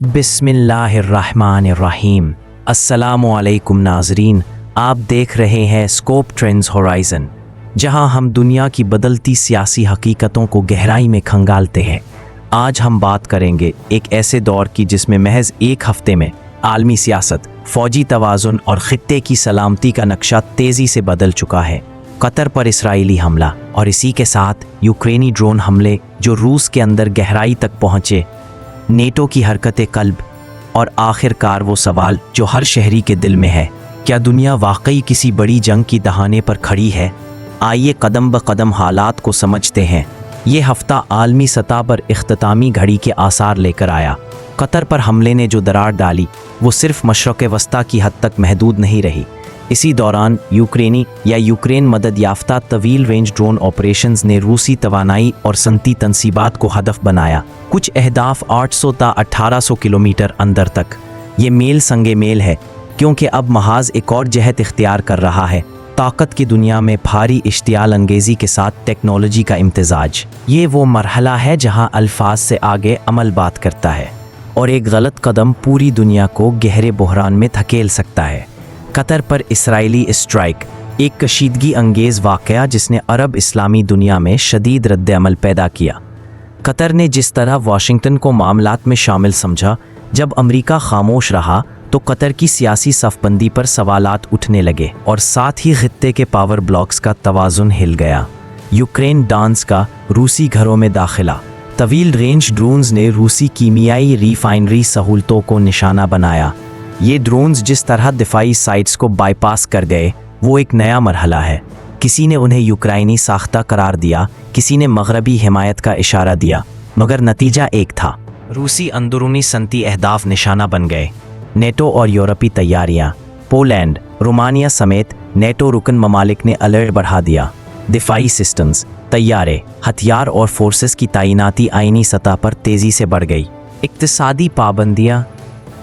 बिस्मिल्लाहिर्रहमानिर्रहीम। अस्सलामुअलैकुम नाज़रीन, आप देख रहे हैं स्कोप ट्रेंड्स होराइज़न, जहां हम दुनिया की बदलती सियासी हकीकतों को गहराई में खंगालते हैं। आज हम बात करेंगे एक ऐसे दौर की जिसमें महज एक हफ्ते में आलमी सियासत, फ़ौजी तवाज़ुन और ख़ित्ते की सलामती का नक्शा तेज़ी से बदल चुका है। कतर पर इसराइली हमला और इसी के साथ यूक्रेनी ड्रोन हमले जो रूस के अंदर गहराई तक पहुँचे, नेटो की हरकत कल्ब और आखिरकार वो सवाल जो हर शहरी के दिल में है, क्या दुनिया वाकई किसी बड़ी जंग की दहाने पर खड़ी है? आइए कदम ब कदम हालात को समझते हैं। ये हफ्ता आलमी सतह पर इख्तितामी घड़ी के आसार लेकर आया। कतर पर हमले ने जो दरार डाली वो सिर्फ मशरक़ वस्ता की हद तक महदूद नहीं रही। इसी दौरान यूक्रेन मदद याफ्ता तवील रेंज ड्रोन ऑपरेशंस ने रूसी तवानाई और सनती तनसीबात को हदफ बनाया। कुछ अहदाफ 800 ता 1800 किलोमीटर अंदर तक। ये मेल संगे मेल है, क्योंकि अब महाज एक और जहत इख्तियार कर रहा है, ताकत की दुनिया में भारी इश्तियाल अंगेज़ी के साथ टेक्नोलॉजी का इम्तिजाज। ये वो मरहला है जहाँ अल्फाज से आगे अमल बात करता है और एक गलत कदम पूरी दुनिया को गहरे बहरान में धकेल सकता है। कतर पर इसराइली स्ट्राइक, एक कशीदगी अंगेज़ वाक़या जिसने अरब इस्लामी दुनिया में शदीद रद्द-ए-अमल पैदा किया। कतर ने जिस तरह वाशिंगटन को मामलात में शामिल समझा, जब अमेरिका खामोश रहा तो कतर की सियासी सफ़बंदी पर सवालात उठने लगे और साथ ही खित्ते के पावर ब्लॉक्स का तवाज़ुन हिल गया। यूक्रेन डांस का रूसी घरों में दाखिला, तवील रेंज ड्रोन्स ने रूसी कीमियाई रिफाइनरी सहूलतों को निशाना बनाया। ये ड्रोन्स जिस तरह दिफाई साइट्स को बाईपास कर गए, वो एक नया मरहला है। किसी ने उन्हें यूक्राइनी साख्ता करार दिया, किसी ने मगरबी हिमायत का इशारा दिया, मगर नतीजा एक था। रूसी अंदरूनी सनती अहदाफ निशाना बन गए। नेटो और यूरोपी तैयारियां, पोलैंड, रोमानिया समेत नेटो रुकन ममालिक ने अलर्ट बढ़ा दिया। दिफाई सिस्टम्स, तैयारे, हथियार और फोर्सेस की तैनाती आईनी सतह पर तेज़ी से बढ़ गई। इक्तिसादी पाबंदियाँ,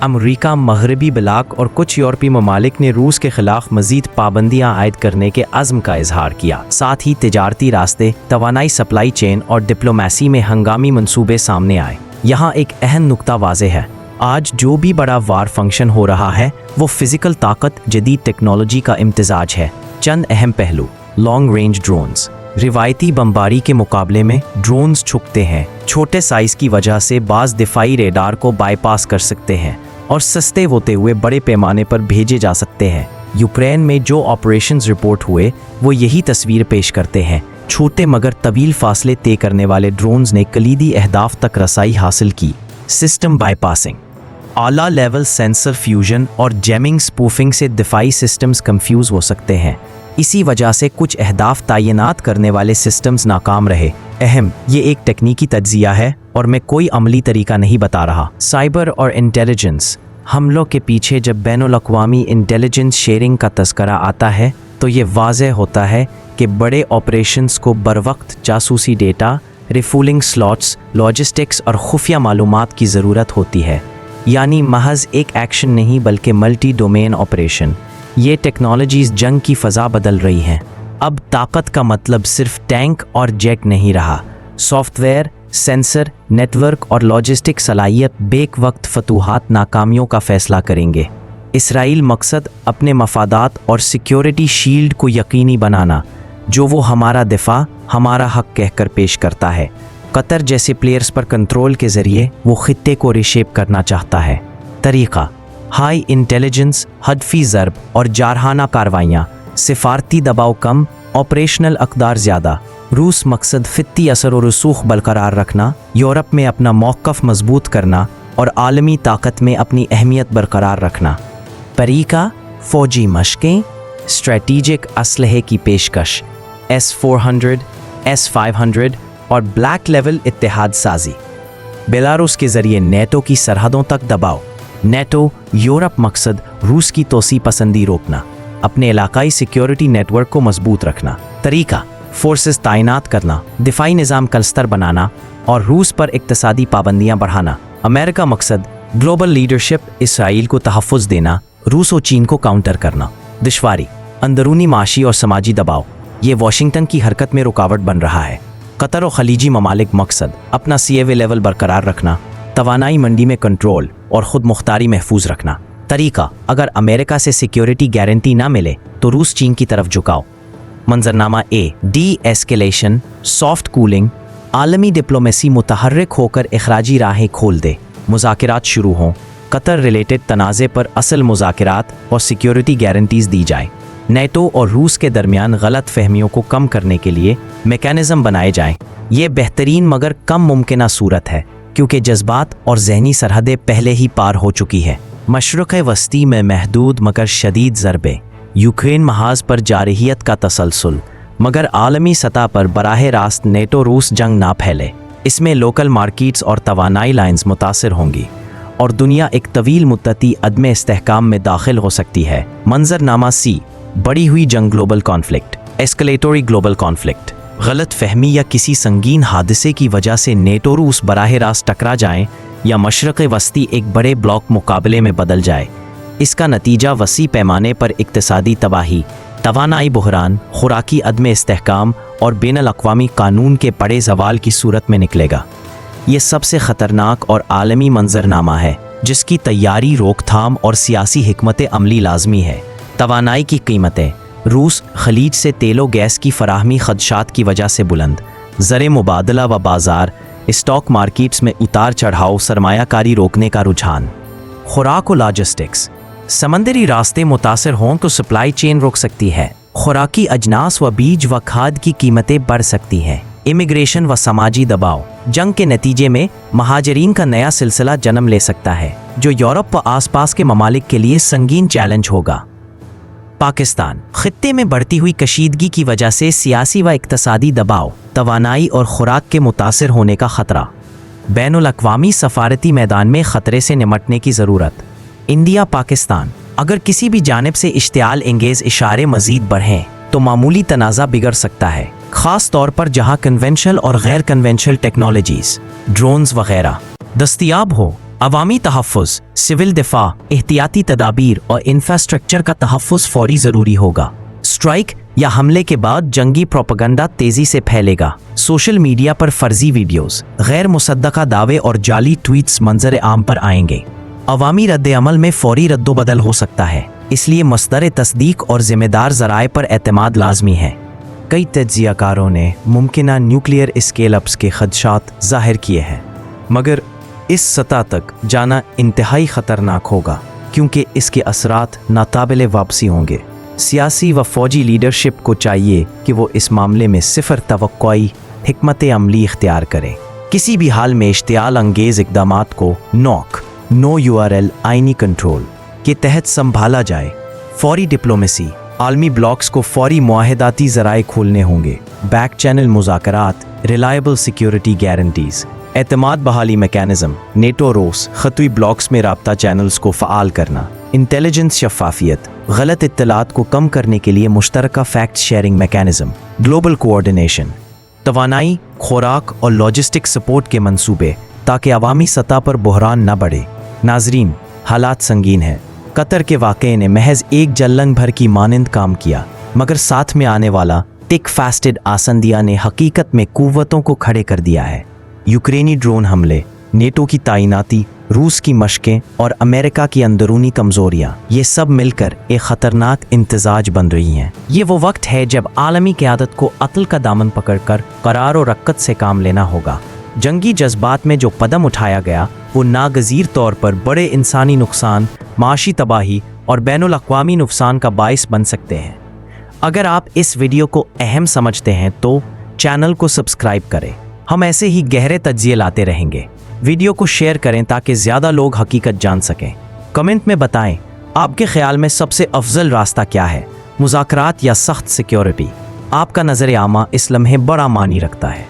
अमरीका, मगरबी ब्लाक और कुछ यूरोपीय ममालिक ने रूस के खिलाफ मजीद पाबंदियां आयद करने के अज़्म का इजहार किया। साथ ही तिजारती रास्ते, तवानाई सप्लाई चेन और डिप्लोमेसी में हंगामी मंसूबे सामने आए। यहाँ एक अहम नुक्ता वाज़ेह है, आज जो भी बड़ा वार फंक्शन हो रहा है वो फिजिकल ताकत, जदीद टेक्नोलॉजी का इम्तिजाज है। चंद अहम पहलू। लॉन्ग रेंज ड्रोन्स, रिवायती बमबारी के मुकाबले में ड्रोन्स छुपते हैं। छोटे साइज़ की वजह से बाज़ दिफाई रेडार को बाईपास कर सकते हैं और सस्ते होते हुए बड़े पैमाने पर भेजे जा सकते हैं। यूक्रेन में जो ऑपरेशंस रिपोर्ट हुए वो यही तस्वीर पेश करते हैं। छोटे मगर तवील फासले तय करने वाले ड्रोन्स ने कलीदी अहदाफ तक रसाई हासिल की। सिस्टम बाईपासिंग, आला लेवल सेंसर फ्यूजन और जैमिंग स्पूफिंग से दिफाई सिस्टम्स कंफ्यूज हो सकते हैं। इसी वजह से कुछ अहदाफ तैनात करने वाले सिस्टम्स नाकाम रहे। ये एक तकनीकी तज्जिया है और मैं कोई अमली तरीका नहीं बता रहा। साइबर और इंटेलिजेंस हमलों के पीछे जब बैनुल-अक़वामी इंटेलिजेंस शेयरिंग का तज़किरा आता है तो ये वाज़ेह होता है कि बड़े ऑपरेशंस को बरवक्त जासूसी डेटा, रिफूलिंग स्लॉट्स, लॉजिस्टिक्स और खुफिया मालूमात की ज़रूरत होती है। यानी महज एक एक्शन नहीं बल्कि मल्टी डोमेन ऑपरेशन। ये टेक्नोलॉजीज़ जंग की फ़ज़ा बदल रही हैं। अब ताकत का मतलब सिर्फ टैंक और जेट नहीं रहा। सॉफ्टवेयर, सेंसर, नेटवर्क और लॉजिस्टिक सलाहियत बेक वक्त फतूहात नाकामियों का फ़ैसला करेंगे। इसराइल मकसद अपने मफादात और सिक्योरिटी शील्ड को यकीनी बनाना, जो वो हमारा दिफा, हमारा हक कहकर पेश करता है। कतर जैसे प्लेयर्स पर कंट्रोल के ज़रिए वो खित्ते को रिशेप करना चाहता है। तरीक़ा, हाई इंटेलिजेंस, हदफी ज़रब और जारहाना कार्रवाइयाँ, सिफारती दबाव कम, ऑपरेशनल अक़दार ज़्यादा। रूस मकसद ख़ित्ती असर और रसूख बरकरार रखना, यूरोप में अपना मौक़िफ़ मजबूत करना और आलमी ताकत में अपनी अहमियत बरकरार रखना। तरीक़ा, फ़ौजी मशक़ें, स्ट्रेटीजिक असलहे की पेशकश, S-400, S-500 और ब्लैक लेवल इत्तेहाद साजी। बेलारूस के ज़रिए नेटो की सरहदों तक दबाव। नेटो, यूरोप मकसद रूस की तोसी पसंदी रोकना, अपने इलाकाई सिक्योरिटी नेटवर्क को मजबूत रखना। तरीक़ा, फोर्सेस तैनात करना, दिफाई निज़ाम कलस्तर बनाना और रूस पर इक्तिसादी पाबंदियाँ बढ़ाना। अमेरिका मकसद ग्लोबल लीडरशिप, इसराइल को तहफ़्फ़ुज़ देना, रूस और चीन को काउंटर करना। दुश्वारी, अंदरूनी माशी और समाजी दबाव, ये वाशिंगटन की हरकत में रुकावट बन रहा है। कतर और खलीजी ममालिक मकसद अपना CFA लेवल बरकरार रखना, तवानाई मंडी में कंट्रोल, और ख़ुद मुख्तारी महफूज रखना। तरीका: अगर अमेरिका से सिक्योरिटी गारंटी ना मिले तो रूस चीन की तरफ झुकाओ। मंजरनामा ए, डी एस्केलेशन, सॉफ्ट कूलिंग, आलमी डिप्लोमेसी मुतहर्रिक होकर इखराजी राहें खोल दे, मुज़ाकिरात शुरू हों, कतर रिलेटेड तनाज़े पर असल मुज़ाकिरात और सिक्योरिटी गारंटीज़ दी जाए, नेटो और रूस के दरमियान गलत फहमियों को कम करने के लिए मैकेनिज़्म बनाए जाएं। ये बेहतरीन मगर कम मुमकिन सूरत है क्योंकि जज्बात और जहनी सरहदें पहले ही पार हो चुकी है। मशरक़ वस्ती में महदूद मगर शदीद ज़रबे, यूक्रेन महाज पर जारहियत का तसलसल, मगर आलमी सतह पर बराह रास्त नेटो रूस जंग ना फैले। इसमें लोकल मार्केट्स और तवानाई लाइन्स मुतासिर होंगी और दुनिया एक तवील मुद्दती अदम इस्तेहकाम में दाखिल हो सकती है। मंजरनामा सी, बड़ी हुई जंग, global conflict, escalatory global conflict, गलत फहमी या किसी संगीन हादसे की वजह से नेटो रूस बराह रास्त टकरा जाएं या मशरक़ वस्ती एक बड़े ब्लॉक मुकाबले में बदल जाए। इसका नतीजा वसी पैमाने पर इक्तिसादी तबाही, तवानाई बहरान, खुराकी अदम इस्तेहकाम और बैनुल अक़वामी कानून के बड़े ज़वाल की सूरत में निकलेगा। ये सबसे ख़तरनाक और आलमी मंजरनामा है जिसकी तैयारी, रोकथाम और सियासी हिकमत अमली लाजमी है। तवानाई की कीमतें: रूस खलीज से तेलो गैस की फराहमी खदशात की वजह से बुलंद, ज़र मुबादला व बाज़ार, स्टॉक मार्केट्स में उतार चढ़ाव, सरमायाकारी रोकने का रुझान। खुराक और लॉजिस्टिक्स: समंदरी रास्ते मुतासर हों तो सप्लाई चेन रुक सकती है, खुराकी अजनास व बीज व खाद की कीमतें बढ़ सकती हैं। इमिग्रेशन व समाजी दबाव: जंग के नतीजे में महाजरीन का नया सिलसिला जन्म ले सकता है जो यूरोप व आसपास के ममालिक के लिए संगीन चैलेंज होगा। पाकिस्तान: खित्ते में बढ़ती हुई कशीदगी की वजह से सियासी व इक्तसादी दबाव, तवानाई और खुराक के मुतासर होने का खतरा। बैनुल अक़वामी सफारती मैदान में ख़तरे से निमटने की ज़रूरत। इंडिया पाकिस्तान: अगर किसी भी जानिब से इश्तियाल एंगेज इशारे मज़ीद बढ़ें तो मामूली तनाज़ा बिगड़ सकता है, ख़ास तौर पर जहाँ कन्वेंशनल और गैर कन्वेंशनल टेक्नोलॉजीज़, ड्रोन्स वगैरह दस्तयाब हो। अवामी तहफ़्फ़ुज़, सिविल दिफा, एहतियाती तदाबीर और इंफ्रास्ट्रक्चर का तहफ़्फ़ुज़ फ़ौरी ज़रूरी होगा। स्ट्राइक या हमले के बाद जंगी प्रोपेगेंडा तेज़ी से फैलेगा। सोशल मीडिया पर फ़र्ज़ी वीडियोज़, गैर मुसद्दक़ा दावे और जाली ट्वीट्स मंजर आम पर आएंगे। अवामी रद्द अमल में फ़ौरी रद्दोबदल हो सकता है, इसलिए मस्दर तस्दीक और ज़िम्मेदार ज़राए पर एतमाद लाजमी है। कई तज्ज़ियाकारों ने मुमकिना न्यूक्लियर स्केल अप्स के खदशात ज़ाहिर किए हैं, मगर इस सतह तक जाना इंतहाई ख़तरनाक होगा क्योंकि इसके असरात नाकाबिल वापसी होंगे। सियासी व फ़ौजी लीडरशिप को चाहिए कि वो इस मामले में सिफ़र तवक्कुई हिकमत अमली इख्तियार करें। किसी भी हाल में इश्तियाल अंगेज़ इक़दामात को नो URL आइनी कंट्रोल के तहत संभाला जाए। फ़ौरी डिप्लोमेसी: आलमी ब्लॉक्स को फ़ौरी मुआहदाती ज़राए खोलने होंगे। बैक चैनल मुज़ाकरात, रिलायबल सिक्योरिटी गारंटीज़, एतमाद बहाली मैकेनिज़्म, नेटो रूस ख़तवी ब्लॉक्स में राब्ता चैनल्स को फ़आल करना, इंटेलिजेंस शफ़ाफ़ियत, गलत इत्तलात को कम करने के लिए मुश्तरका fact sharing mechanism, global coordination, तवानाई, खुराक और लॉजिस्टिक सपोर्ट के मंसूबे ताकि अवामी सतह पर बहरान न बढ़े। नाजरीन, हालात संगीन हैं। कतर के वाक़े ने महज एक जल्लंग भर की मानंद काम किया, मगर साथ में आने वाला टिक फास्टेड आसंदिया ने हकीकत में कुव्वतों को खड़े कर दिया है। यूक्रेनी ड्रोन हमले, नेटो की तैनाती, रूस की मशकें और अमेरिका की अंदरूनी कमज़ोरियाँ, ये सब मिलकर एक ख़तरनाक इम्तिजाज बन रही हैं। ये वो वक्त है जब आलमी क़यादत को अक़ल का दामन पकड़कर करार और रक्कत से काम लेना होगा। जंगी जज्बात में जो कदम उठाया गया वो नागज़ीर तौर पर बड़े इंसानी नुकसान, माशी तबाही और बैनुल अक़वामी नुकसान का बाइस बन सकते हैं। अगर आप इस वीडियो को अहम समझते हैं तो चैनल को सब्सक्राइब करें। हम ऐसे ही गहरे तज्ज़िये लाते रहेंगे। वीडियो को शेयर करें ताकि ज़्यादा लोग हकीकत जान सकें। कमेंट में बताएं आपके ख्याल में सबसे अफजल रास्ता क्या है, मुज़ाकरात या सख्त सिक्योरिटी। आपका नज़र आमा इस लम्हे बड़ा मानी रखता है।